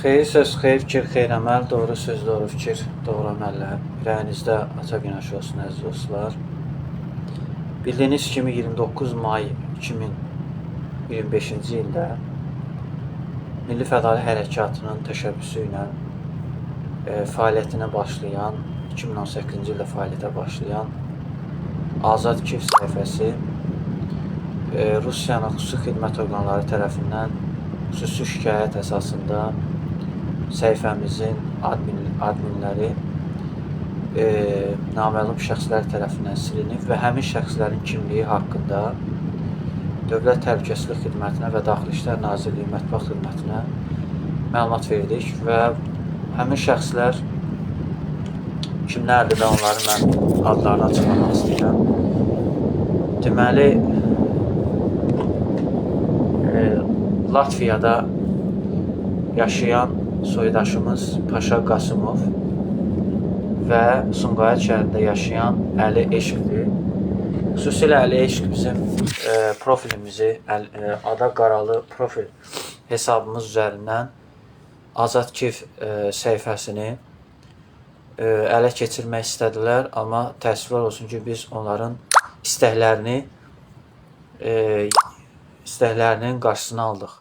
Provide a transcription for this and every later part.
Xeyir söz, xeyir fikir, xeyir əməl, doğru söz, doğru fikir, doğru əməllər. Ürəyinizdə ata günəşi olsun, əziz dostlar. Bildiyiniz kimi 29 may 2025-ci ildə Milli Fədali Hərəkatının təşəbbüsü ilə fəaliyyətinə başlayan, 2018-ci ildə fəaliyyətə başlayan Azad Kiv səhifəsi Rusiyanın xüsusi xidmət orqanları tərəfindən xüsusi şikayət əsasında səhifəmizin adminləri naməlum şəxslər tərəfindən silinib və həmin şəxslərin kimliyi haqqında Dövlət Təhlükəsizlik Xidmətinə və Daxili İşlər Nazirliyi Mətbuat Xidmətinə məlumat verdik və həmin şəxslər kimlərdir və onları mən adlarını açıqlamaq istəyirəm. Deməli, Latviyada yaşayan soydaşımız Paşa Qasımov və Sumqayıt şəhərində yaşayan Əli Eşqdir. Xüsusilə Əli Eşq bizim profilimizi, Ada Qaralı profil hesabımız üzərindən Azad Kiv səhifəsini ələ keçirmək istədilər, amma təəssüflər olsun ki, biz onların istəklərinin qarşısını aldıq.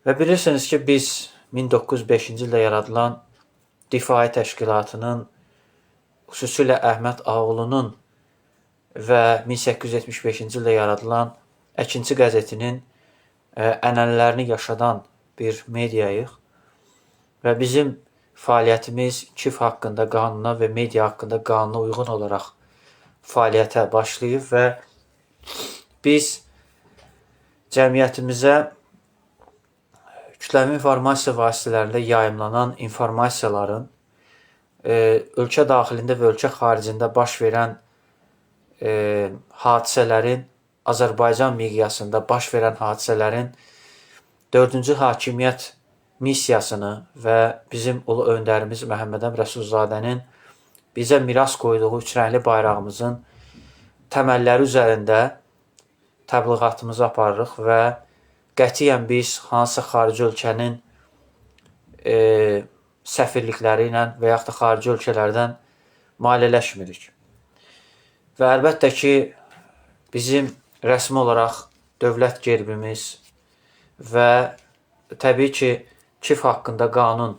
Və bilirsiniz ki, biz 1905-ci ildə yaradılan Difai Təşkilatının, xüsusilə Əhməd Ağulunun və 1875-ci ildə yaradılan Əkinçi qəzetinin ənənələrini yaşadan bir mediayıq və bizim fəaliyyətimiz Kiv haqqında qanuna və media haqqında qanuna uyğun olaraq fəaliyyətə başlayıb və biz cəmiyyətimizə kütləvi informasiya vasitələrində yayımlanan informasiyaların ölkə daxilində və ölkə xaricində baş verən hadisələrin, Azərbaycan miqyasında baş verən hadisələrin 4-cü hakimiyyət missiyasını və bizim ulu öndərimiz Məhəmməd Əmin Rəsulzadənin bizə miras qoyduğu üçrəngli bayrağımızın təməlləri üzərində təbliğatımızı aparırıq və qətiyyən biz hansısa xarici ölkənin səfirlikləri ilə və yaxud da xarici ölkələrdən maliyyələşmirik. Və əlbəttə ki, bizim rəsmi olaraq dövlət gerbimiz və təbii ki, Kiv haqqında qanun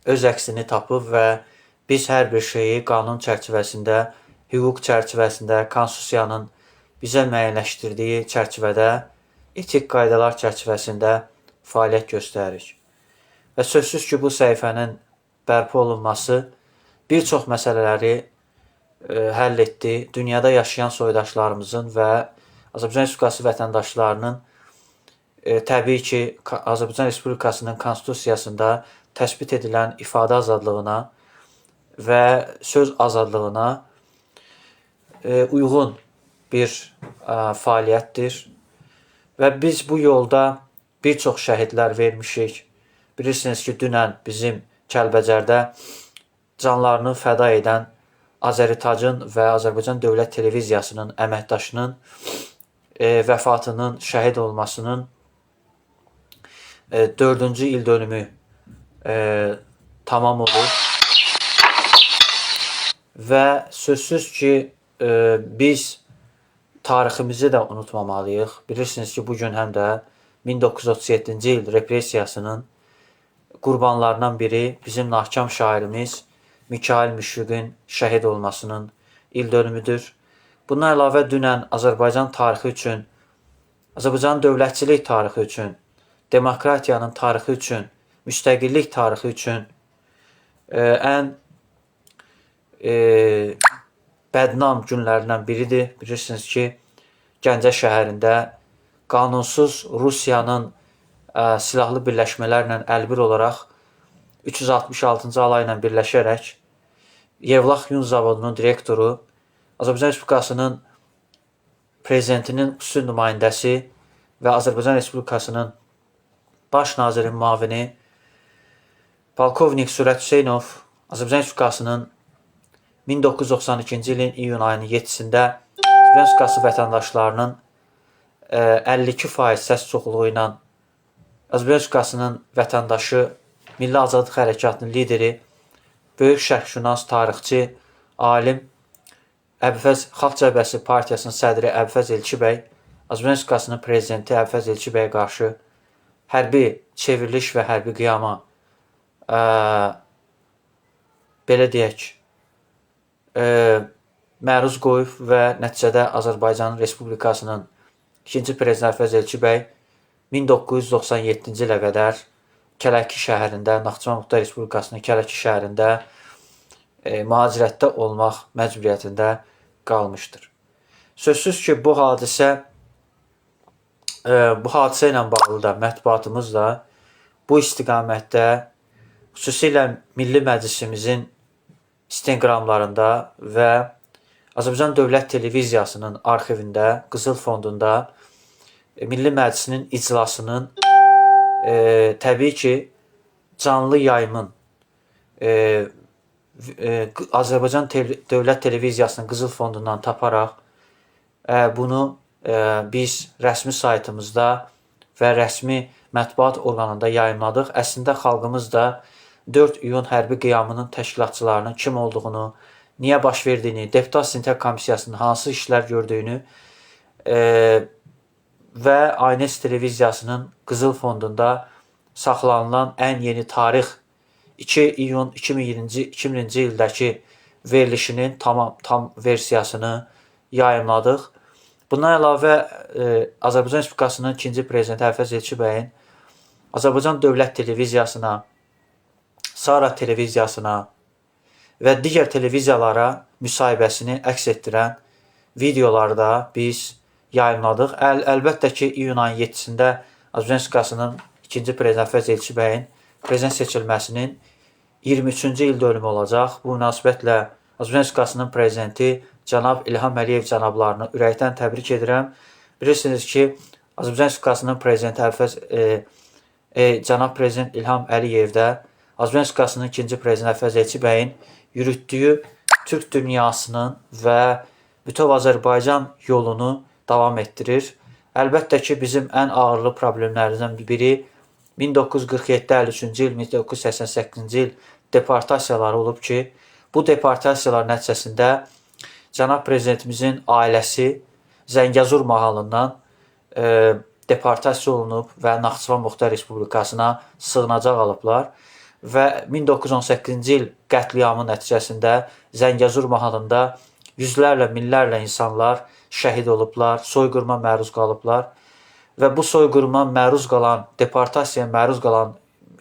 öz əksini tapıb və biz hər bir şeyi qanun çərçivəsində, hüquq çərçivəsində, konstitusiyanın bizə müəyyənləşdirdiyi çərçivədə, etik qaydalar çərçivəsində fəaliyyət göstəririk. Və sözsüz ki, bu səhifənin bərpa olunması bir çox məsələləri həll etdi. Dünyada yaşayan soydaşlarımızın və Azərbaycan Respublikası vətəndaşlarının təbii ki, Azərbaycan Respublikasının konstitusiyasında təsbit edilən ifadə azadlığına və söz azadlığına uyğun bir fəaliyyətdir. Və biz bu yolda bir çox şəhidlər vermişik. Bilirsiniz ki, dünən bizim Kəlbəcərdə canlarını fəda edən Azəritacın və Azərbaycan Dövlət Televiziyasının əməkdaşının vəfatının, şəhid olmasının 4-cü il dönümü tamam olur. Və sözsüz ki, biz tariximizi də unutmamalıyıq. Bilirsiniz ki, bugün həm də 1937-ci il repressiyasının qurbanlarından biri bizim nahkam şairimiz Mikayıl Müşfiqin şəhid olmasının il dönümüdür. Bundan əlavə dünən Azərbaycan tarixi üçün, Azərbaycan dövlətçilik tarixi üçün, demokratiyanın tarixi üçün, müstəqillik tarixi üçün ən bədnam günlərindən biridir. Bilirsiniz ki, Gəncə şəhərində qanunsuz Rusiyanın silahlı birləşmələrlə əlbir olaraq 366-cı alayla birləşərək Yevlax Yun zavodunun direktoru, Azərbaycan Respublikasının prezidentinin xüsusi nümayəndəsi və Azərbaycan Respublikasının baş nazirin müavini Polkovnik Sürət Hüseynov Azərbaycan Respublikasının 1992-ci ilin iyun ayının 7-sində Azərbaycan Respublikası vətəndaşlarının 52% səs çoxluğu ilə Azərbaycan Respublikasının vətəndaşı, Milli Azadlıq Hərəkatının lideri, böyük şərqşünas, tarixçi, alim Əbülfəz Xalq Cəbhəsi Partiyasının sədri Əbülfəz Elçi bəy, Azərbaycan Respublikasının prezidenti Əbülfəz Elçi bəyə qarşı hərbi çevriliş və hərbi qiyama belə deyək, məruz qoyub və nəticədə Azərbaycan Respublikasının ikinci prezidenti Əbülfəz Elçi bəy 1997-ci ilə qədər Kələki şəhərində, Naxçıvan Muxtar Respublikasının Kələki şəhərində mühacirətdə olmaq məcburiyyətində qalmışdır. Sözsüz ki, bu hadisə ilə bağlı da mətbuatımız da bu istiqamətdə xüsusilə Milli Məclisimizin stenqramlarında və Azərbaycan Dövlət Televiziyasının arxivində, Qızıl Fondunda Milli Məclisinin iclasının təbii ki, canlı yayımın Azərbaycan Dövlət Televiziyasının Qızıl Fondundan taparaq bunu biz rəsmi saytımızda və rəsmi mətbuat orqanında yayımladıq. Əslində xalqımız da 4 iyun hərbi qiyamının təşkilatçılarının kim olduğunu, niyə baş verdiyini, Deputat İstintaq Komissiyasının hansı işlər gördüyünü və ANS televiziyasının Qızıl Fondunda saxlanılan ən yeni tarix 2 iyun 2020-ci ildəki verilişinin tam versiyasını yayımladıq. Bundan əlavə Azərbaycan Respublikasının ikinci prezidenti Əbülfəz Elçi bəyin Azərbaycan Dövlət Televiziyasına, Sara televiziyasına və digər televiziyalara müsahibəsini əks etdirən videoları da biz yayımladıq. Əlbəttə ki, iyun ayının 7-sində Azərbaycan Respublikasının ikinci prezidenti Əbülfəz Elçi bəyin prezident seçilməsinin 23-cü il dönümü olacaq. Bu münasibətlə Azərbaycan Respublikasının prezidenti cənab İlham Əliyev cənablarını ürəkdən təbrik edirəm. Bilirsiniz ki, Azərbaycan Respublikasının prezidenti cənab prezident İlham Əliyev də Azərbaycan Respublikasının ikinci prezidenti Əbülfəz Elçi bəyin yürütdüyü Türk dünyasının və bütöv Azərbaycan yolunu davam etdirir. Əlbəttə ki, bizim ən ağırlı problemlərimizdən biri 1947-53-cü il, 1988-ci il deportasiyaları olub ki, bu deportasiyalar nəticəsində cənab prezidentimizin ailəsi Zəngəzur mahalından deportasiya olunub və Naxçıvan Muxtar Respublikasına sığınacaq alıblar və 1918-ci il qətliamı nəticəsində Zəngəzur mahalında yüzlərlə, minlərlə insanlar şəhid olublar, soyqırma məruz qalıblar və bu soyqırma məruz qalan, deportasiyaya məruz qalan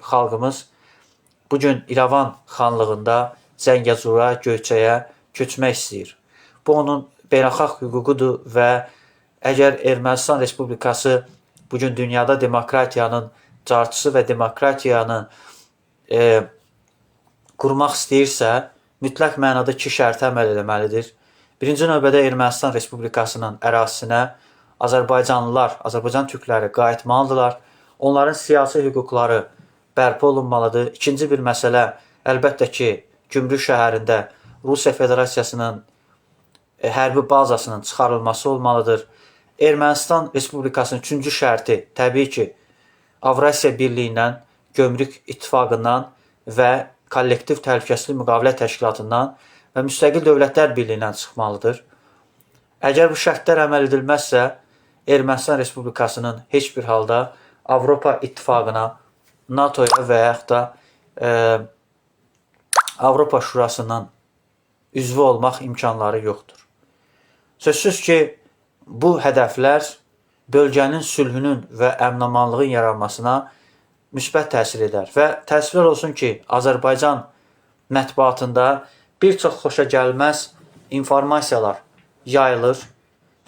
xalqımız bugün İrəvan xanlığında Zəngəzura, Göyçəyə köçmək istəyir. Bu onun beynəlxalq hüququdur və əgər Ermənistan Respublikası bugün dünyada demokratiyanın carçısı və demokratiyanı qurmaq istəyirsə, mütləq mənada 2 şərtə əməl etməlidir. Birinci növbədə Ermənistan Respublikasının ərazisinə Azərbaycanlılar, Azərbaycan türkləri qayıtmalıdırlar. Onların siyasi hüquqları bərpa olunmalıdır. İkinci bir məsələ, əlbəttə ki, Gümrük şəhərində Rusiya Federasiyasının hərbi bazasının çıxarılması olmalıdır. Ermənistan Respublikasının 3-cü şərti təbii ki, Avrasiya Birliyindən, Gömrük İttifaqından və Kollektiv Təhlükəsizlik Müqavilə Təşkilatından və Müstəqil Dövlətlər Birliyindən çıxmalıdır. Əgər bu şərtlər əməl edilməzsə, Ermənistan Respublikasının heç bir halda Avropa İttifaqına, NATO-ya və yaxud da Avropa Şurasının üzvü olmaq imkanları yoxdur. Sözsüz ki, bu hədəflər bölgənin sülhünün və əmin-amanlığın yaranmasına müsbət təsir edər və təəssüflər olsun ki, Azərbaycan mətbuatında bir çox xoşagəlməz informasiyalar yayılır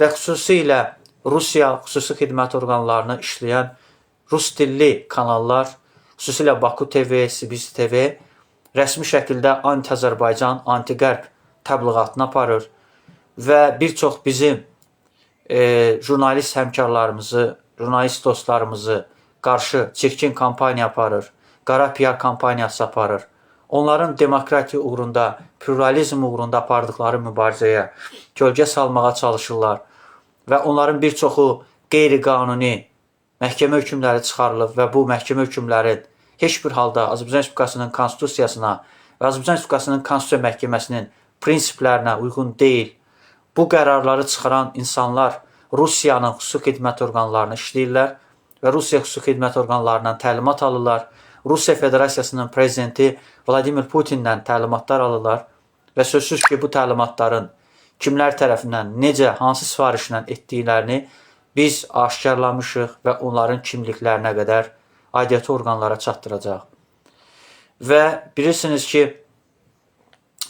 və xüsusilə Rusiya xüsusi xidmət orqanlarına işləyən rus dilli kanallar, xüsusilə Baku TV, Sibis TV rəsmi şəkildə anti-Azərbaycan, anti-Qərb təbliğatını aparır və bir çox bizim jurnalist həmkarlarımızı, jurnalist dostlarımızı qarşı çirkin kampaniya aparır, qara PR kampaniyası aparır. Onların demokratiya uğrunda, pluralizm uğrunda apardıqları mübarizəyə gölgə salmağa çalışırlar və onların bir çoxu qeyri-qanuni məhkəmə hökmləri çıxarılıb və bu məhkəmə hökmlərin heç bir halda Azərbaycan Respublikasının konstitusiyasına və Azərbaycan Respublikasının Konstitusiya Məhkəməsinin prinsiplərinə uyğun deyil. Bu qərarları çıxaran insanlar Rusiyanın xüsusi xidmət orqanlarını işləyirlər və Rusiya xüsusi xidmət orqanlarından təlimat alırlar. Rusiya Federasiyasının prezidenti Vladimir Putindən təlimatlar alırlar və sözsüz ki, bu təlimatların kimlər tərəfindən, necə, hansı sifarişlə etdiklərini biz aşkarlamışıq və onların kimliklərinə qədər aidiyyatı orqanlara çatdıracaq. Və bilirsiniz ki,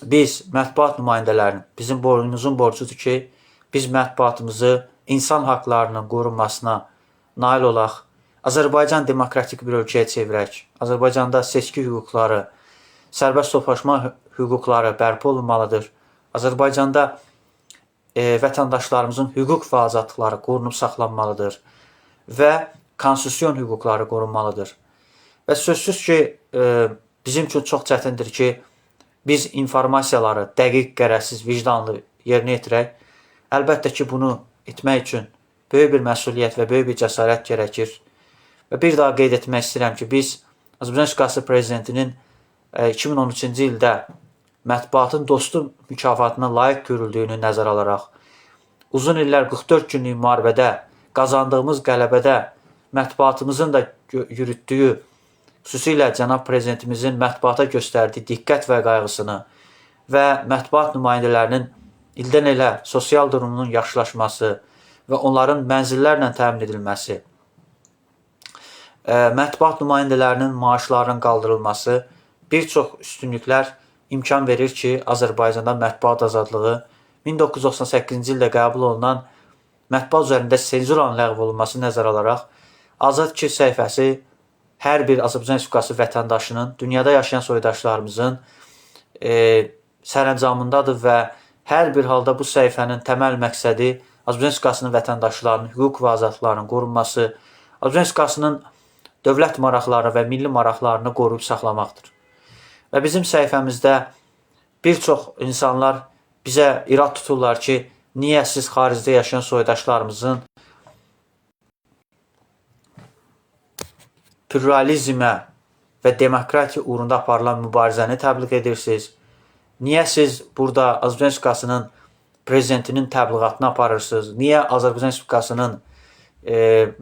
biz mətbuat nümayəndələrinin, bizim boynumuzun borcudur ki, biz mətbuatımızı insan haqlarının qorunmasına nail olaq, Azərbaycan demokratik bir ölkəyə çevirək, Azərbaycanda seçki hüquqları, sərbəst toplaşma hüquqları bərpa olunmalıdır. Azərbaycanda vətəndaşlarımızın hüquq və azadlıqları qorunub saxlanmalıdır və konstitusiyon hüquqları qorunmalıdır. Və sözsüz ki, bizim üçün çox çətindir ki, biz informasiyaları dəqiq, qərəzsiz, vicdanlı yerinə yetirək. Əlbəttə ki, bunu etmək üçün böyük bir məsuliyyət və böyük bir cəsarət gərəkir. Və bir daha qeyd etmək istəyirəm ki, biz Azərbaycan Respublikası Prezidentinin 2013-cü ildə mətbuatın dostu mükafatına layiq görüldüyünü nəzərə alaraq, uzun illər 44 günlük müharibədə qazandığımız qələbədə mətbuatımızın da yürütdüyü, xüsusilə cənab prezidentimizin mətbuata göstərdiyi diqqət və qayğısını və mətbuat nümayəndələrinin ildən ilə sosial durumunun yaxşılaşması və onların mənzillərlə təmin edilməsi, mətbuat nümayəndələrinin maaşlarının qaldırılması bir çox üstünlüklər imkan verir ki, Azərbaycanda mətbuat azadlığı 1998-ci ildə qəbul olunan mətbuat üzərində senzuranın ləğv olunması nəzərə alaraq Azad Fikir səhifəsi hər bir Azərbaycan Respublikası vətəndaşının, dünyada yaşayan soydaşlarımızın sərəncamındadır və hər bir halda bu səhifənin təməl məqsədi Azərbaycan Respublikasının vətəndaşlarının hüquq və azadlıqlarının qorunması, Azərbaycan Respublikasının dövlət maraqları və milli maraqlarını qoruyub saxlamaqdır. Və bizim səhifəmizdə bir çox insanlar bizə irad tuturlar ki, niyə siz xaricdə yaşayan soydaşlarımızın pluralizmə və demokratiya uğrunda aparılan mübarizəni təbliğ edirsiniz? Niyə siz burada Azərbaycan Respublikasının prezidentinin təbliğatını aparırsınız? Niyə Azərbaycan Respublikasının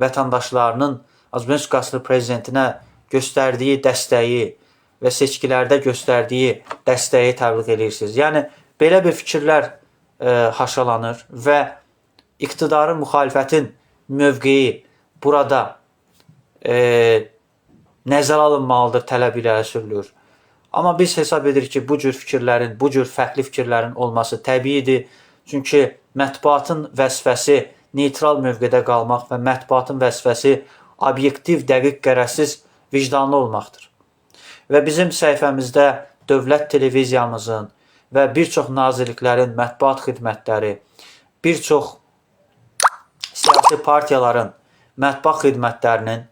vətəndaşlarının Azərbaycan Respublikası prezidentinə göstərdiyi dəstəyi və seçkilərdə göstərdiyi dəstəyi təbliğ edirsiniz? Yəni, belə bir fikirlər haşalanır və iqtidarın, müxalifətin mövqeyi burada nəzərə alınmalıdır tələb irəli sürülür. Amma biz hesab edirik ki, bu cür fikirlərin, bu cür fərqli fikirlərin olması təbiidir. Çünki mətbuatın vəzifəsi neytral mövqedə qalmaq və mətbuatın vəzifəsi obyektiv, dəqiq, qərəzsiz, vicdanlı olmaqdır. Və bizim səhifəmizdə dövlət televiziyamızın və bir çox nazirliklərin mətbuat xidmətləri, bir çox siyasi partiyaların mətbuat xidmətlərinin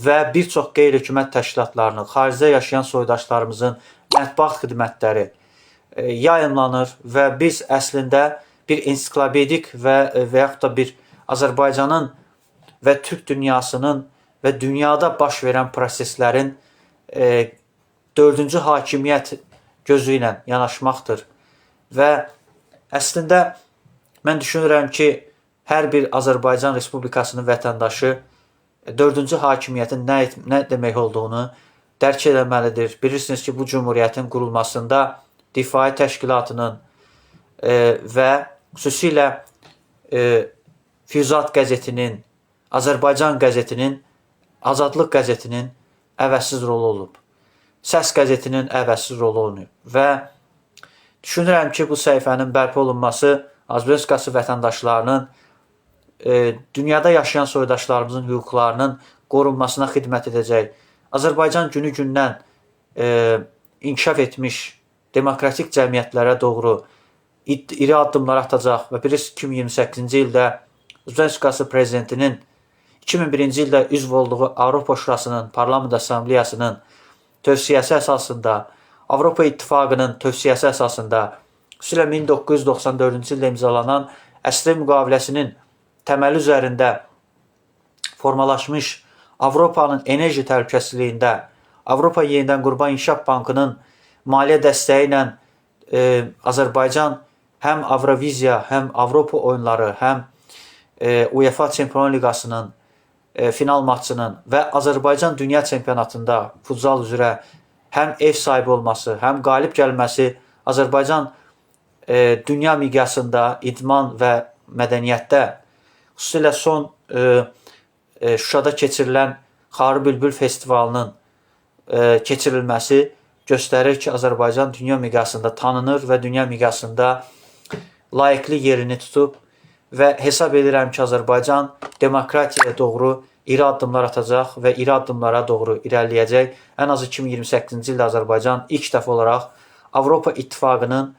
və bir çox qeyri-hökumət təşkilatlarının, xaricdə yaşayan soydaşlarımızın mətbuat xidmətləri yayımlanır və biz əslində bir ensiklopedik və yaxud da bir Azərbaycanın və Türk dünyasının və dünyada baş verən proseslərin dördüncü hakimiyyət gözü ilə yanaşmaqdır. Və əslində mən düşünürəm ki, hər bir Azərbaycan Respublikasının vətəndaşı dördüncü hakimiyyətin nə demək olduğunu dərk eləməlidir. Bilirsiniz ki, bu cümhuriyyətin qurulmasında Difai Təşkilatının və xüsusilə Füyuzat qəzetinin, Azərbaycan qəzetinin, Azadlıq qəzetinin əvəzsiz rolu olub. Səs qəzetinin əvəzsiz rolu olunub. Və düşünürəm ki, bu səhifənin bərpa olunması Azərbaycan Respublikası vətəndaşlarının dünyada yaşayan soydaşlarımızın hüquqlarının qorunmasına xidmət edəcək. Azərbaycan günü-gündən inkişaf etmiş demokratik cəmiyyətlərə doğru iri addımlar atacaq və 2028-ci ildə Azərbaycan Respublikası prezidentinin 2001-ci ildə üzv olduğu Avropa Şurasının Parlament Assambleyasının tövsiyəsi əsasında, Avropa İttifaqının tövsiyəsi əsasında, xüsusilə 1994-cü ildə imzalanan əsri müqaviləsinin təməli üzərində formalaşmış Avropanın enerji təhlükəsizliyində Avropa Yenidən Qurban İnkişaf Bankının maliyyə dəstəyi ilə Azərbaycan həm Avroviziya, həm Avropa oyunları, həm UEFA Çempionlar Liqasının final maçının və Azərbaycan Dünya Çempionatında futsal üzrə həm ev sahibi olması, həm qalib gəlməsi Azərbaycan dünya miqyasında idman və mədəniyyətdə, xüsusilə son Şuşada keçirilən Xarı Bülbül Festivalının keçirilməsi göstərir ki, Azərbaycan dünya miqyasında tanınır və dünya miqyasında layiqli yerini tutub və hesab edirəm ki, Azərbaycan demokratiyaya doğru iri addımlar atacaq və iri addımlara doğru irəliləyəcək. Ən azı 2028-ci ildə Azərbaycan ilk dəfə olaraq Avropa İttifaqının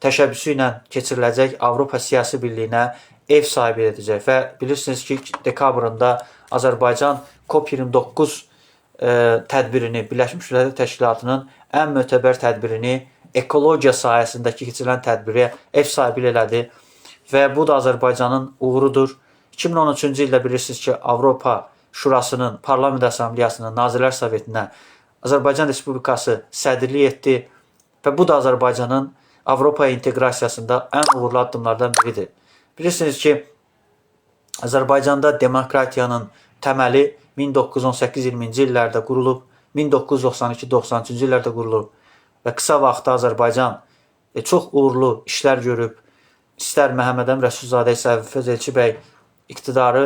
təşəbbüsü ilə keçiriləcək Avropa Siyasi Birliyinə ev sahibi edəcək və bilirsiniz ki, dekabrında Azərbaycan COP29 tədbirini, Birləşmiş Millətlər Təşkilatının ən mötəbər tədbirini, ekologiya sahəsindəki keçirilən tədbiri ev sahibi elədi və bu da Azərbaycanın uğurudur. 2013-cü ildə bilirsiniz ki, Avropa Şurasının, Parlament Assambleyasının, Nazirlər Sovetinə Azərbaycan Respublikası sədrlik etdi və bu da Azərbaycanın Avropa inteqrasiyasında ən uğurlu addımlardan biridir. Bilirsiniz ki, Azərbaycanda demokratiyanın təməli 1918-20-ci illərdə qurulub, 1992-93-cü illərdə qurulub və qısa vaxtda Azərbaycan çox uğurlu işlər görüb. İstər Məhəmməd Əmin Rəsulzadə, istər Fəz Elçi bəy iqtidarı,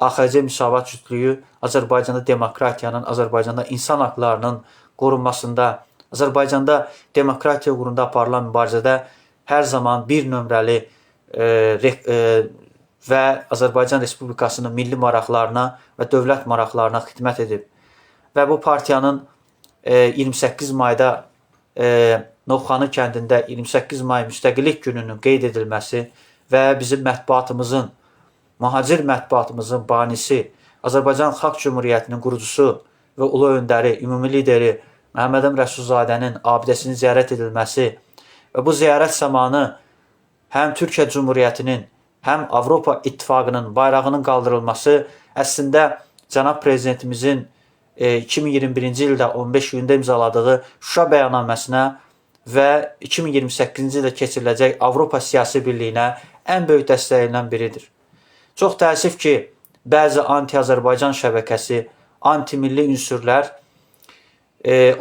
AXC Müsavat cütlüyü Azərbaycanda demokratiyanın, Azərbaycanda insan haqlarının qorunmasında, Azərbaycanda demokratiya uğrunda aparılan mübarizədə hər zaman bir nömrəli və Azərbaycan Respublikasının milli maraqlarına və dövlət maraqlarına xidmət edib. Və bu partiyanın 28 mayda Novxanı kəndində 28 may müstəqillik gününün qeyd edilməsi və bizim mətbuatımızın, mühacir mətbuatımızın banisi, Azərbaycan Xalq Cümhuriyyətinin qurucusu və ulu öndəri, ümumi lideri Məhəmməd Əmin Rəsulzadənin abidəsinin ziyarət edilməsi və bu ziyarət zamanı həm Türkiyə Cümhuriyyətinin, həm Avropa İttifaqının bayrağının qaldırılması əslində cənab prezidentimizin 2021-ci ildə 15 gündə imzaladığı Şuşa bəyannaməsinə və 2028-ci ildə keçiriləcək Avropa Siyasi Birliyinə ən böyük dəstəyindən biridir. Çox təəssüf ki, bəzi anti-Azərbaycan şəbəkəsi, anti-milli ünsürlər,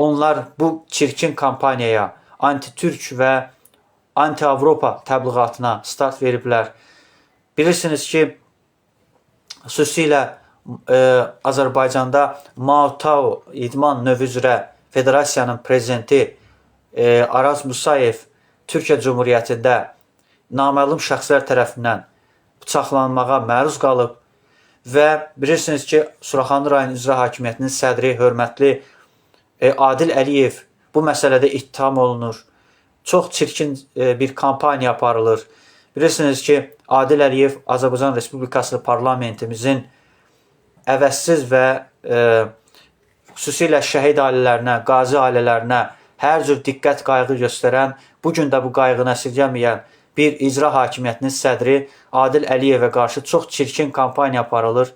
onlar bu çirkin kampaniyaya, anti-Türk və anti-Avropa təbliğatına start veriblər. Bilirsiniz ki, xüsusilə Azərbaycanda Mao Tao idman növü üzrə Federasiyanın prezidenti Araz Musayev Türkiyə Cümhuriyyətində naməlum şəxslər tərəfindən bıçaqlanmağa məruz qalıb və bilirsiniz ki, Suraxanı rayon İcra Hakimiyyətinin sədri hörmətli Adil Əliyev bu məsələdə ittiham olunur. Çox çirkin bir kampaniya aparılır. Bilirsiniz ki, Adil Əliyev Azərbaycan Respublikası parlamentimizin əvəzsiz və xüsusilə şəhid ailələrinə, qazi ailələrinə hər cür diqqət, qayğı göstərən, bugün də bu qayğını əsirgəməyən bir icra hakimiyyətinin sədri Adil Əliyevə qarşı çox çirkin kampaniya aparılır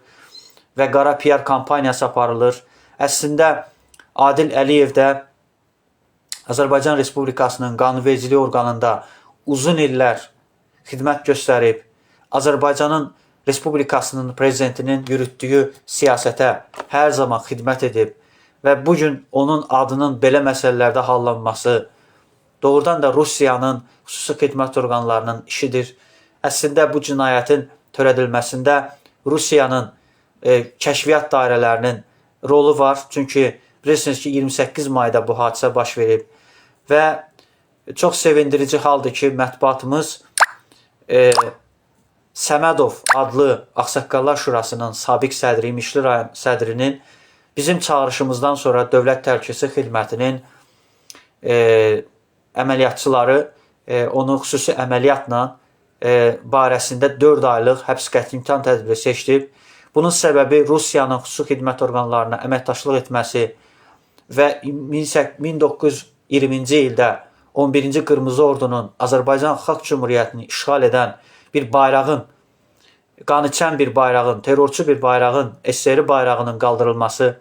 və qara PR kampaniyası aparılır. Əslində Adil Əliyev də Azərbaycan Respublikasının qanunvericiliyi orqanında uzun illər xidmət göstərib, Azərbaycanın Respublikasının prezidentinin yürütdüyü siyasətə hər zaman xidmət edib və bugün onun adının belə məsələlərdə hallanması doğrudan da Rusiyanın xüsusi xidmət orqanlarının işidir. Əslində bu cinayətin törədilməsində Rusiyanın kəşfiyyat dairələrinin rolu var. Çünki bilirsiniz ki, 28 mayda bu hadisə baş verib və çox sevindirici haldır ki, mətbuatımız Səmədov adlı Ağsaqqallar Şurasının sabiq sədri, İmişli rayon sədrinin bizim çağırışımızdan sonra Dövlət Təhlükəsizlik Xidmətinin əməliyyatçıları onu xüsusi əməliyyatla barəsində 4 aylıq həbs qəti imkan tədbiri seçdib. Bunun səbəbi Rusiyanın xüsusi xidmət orqanlarına əməkdaşlıq etməsi və 1920-ci ildə 11-ci Qırmızı Ordunun Azərbaycan Xalq Cümhuriyyətini işğal edən bir bayrağın qanıçən bir bayrağın, terrorçu bir bayrağın, SSR bayrağının qaldırılması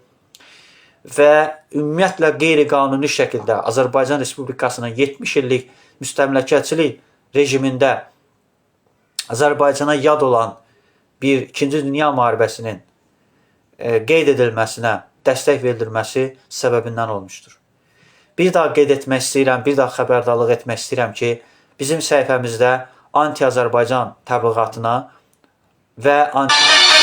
və ümumiyyətlə qeyri-qanuni şəkildə Azərbaycan Respublikasının 70 illik müstəmləkəçilik rejimində Azərbaycana yad olan bir 2-ci Dünya müharibəsinin qeyd edilməsinə dəstək verilməsi səbəbindən olmuşdur. Bir daha qeyd etmək istəyirəm, bir daha xəbərdarlıq etmək istəyirəm ki, bizim səhifəmizdə anti-Azərbaycan təbliğatına və anti